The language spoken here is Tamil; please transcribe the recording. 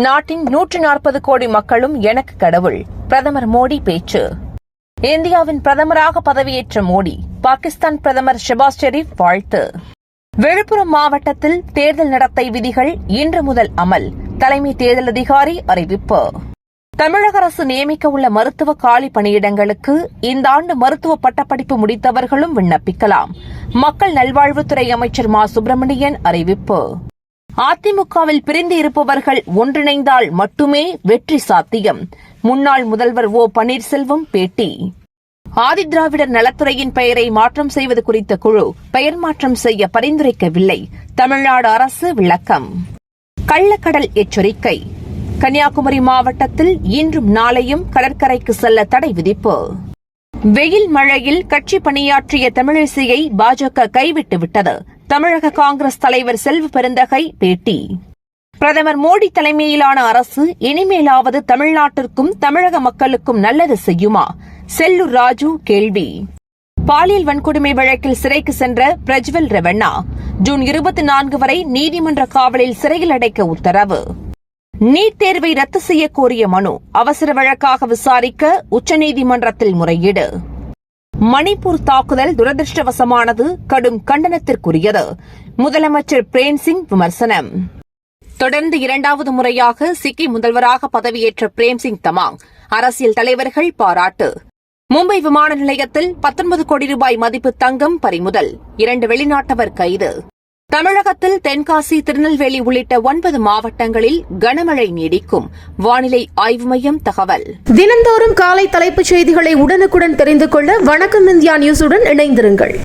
நாட்டின் 140 கோடி மக்களும் எனக்கு கடவுள். பிரதமர் மோடி பேச்சு. இந்தியாவின் பிரதமராக பதவியேற்ற மோடி பாகிஸ்தான் பிரதமர் ஷெபாஸ் ஷெரீப் வாழ்த்து. விழுப்புரம் மாவட்டத்தில் தேர்தல் நடத்தை விதிகள் இன்று முதல் அமல். தலைமை தேர்தல் அதிகாரி அறிவிப்பு. தமிழக அரசு நியமிக்க உள்ள மருத்துவ காலி பணியிடங்களுக்கு இந்த ஆண்டு மருத்துவ பட்டப்படிப்பு முடித்தவர்களும் விண்ணப்பிக்கலாம். மக்கள் நல்வாழ்வுத்துறை அமைச்சர் மா சுப்பிரமணியன் அறிவிப்பு. அதிமுகவில் பிரிந்து இருப்பவர்கள் ஒன்றிணைந்தால் மட்டுமே வெற்றி சாத்தியம். முன்னாள் முதல்வர் ஓ பன்னீர்செல்வம் பேட்டி. ஆதிதிராவிடர் நலத்துறையின் பெயரை மாற்றம் செய்வது குறித்த குழு பெயர் மாற்றம் செய்ய பரிந்துரைக்கவில்லை. தமிழ்நாடு அரசு விளக்கம். கள்ளக்கடல் எச்சரிக்கை. கன்னியாகுமரி மாவட்டத்தில் இன்றும் நாளையும் கடற்கரைக்கு செல்ல தடை விதிப்பு. வெயில் மழையில் கட்சி பணியாற்றிய தமிழிசையை பாஜக கைவிட்டுவிட்டது. தமிழக காங்கிரஸ் தலைவர் செல்வ பெருந்தகை பேட்டி. பிரதமர் மோடி தலைமையிலான அரசு இனிமேலாவது தமிழ்நாட்டிற்கும் தமிழக மக்களுக்கும் நல்லது செய்யுமா? செல்லூர் ராஜு கேள்வி. பாலியல் வன்கொடுமை வழக்கில் சிறைக்கு சென்ற பிரஜ்வல் ரெவண்ணா ஜூன் 24 வரை நீதிமன்ற காவலில் சிறையில் அடைக்க உத்தரவு. நீட் தேர்வை ரத்து செய்ய கோரிய மனு அவசர வழக்காக விசாரிக்க உச்சநீதிமன்றத்தில் முறையீடு. மணிப்பூர் தாக்குதல் துரதிருஷ்டவசமானது, கடும் கண்டனத்திற்குரியது. முதலமைச்சர் பிரேம்சிங் விமர்சனம். தொடர்ந்து 2வது முறையாக சிக்கிம் முதல்வராக பதவியேற்ற பிரேம்சிங் தமாங் அரசியல் தலைவர்கள் பாராட்டு. மும்பை விமான நிலையத்தில் 19 கோடி ரூபாய் மதிப்பு தங்கம் பறிமுதல். 2 வெளிநாட்டவர் கைது. தமிழகத்தில் தென்காசி, திருநெல்வேலி உள்ளிட்ட 9 மாவட்டங்களில் கனமழை நீடிக்கும். வானிலை ஆய்வு மையம் தகவல். தினந்தோறும் காலை தலைப்புச் செய்திகளை உடனுக்குடன் தெரிந்து கொள்ள வணக்கம் இந்தியா நியூஸுடன் இணைந்திருங்கள்.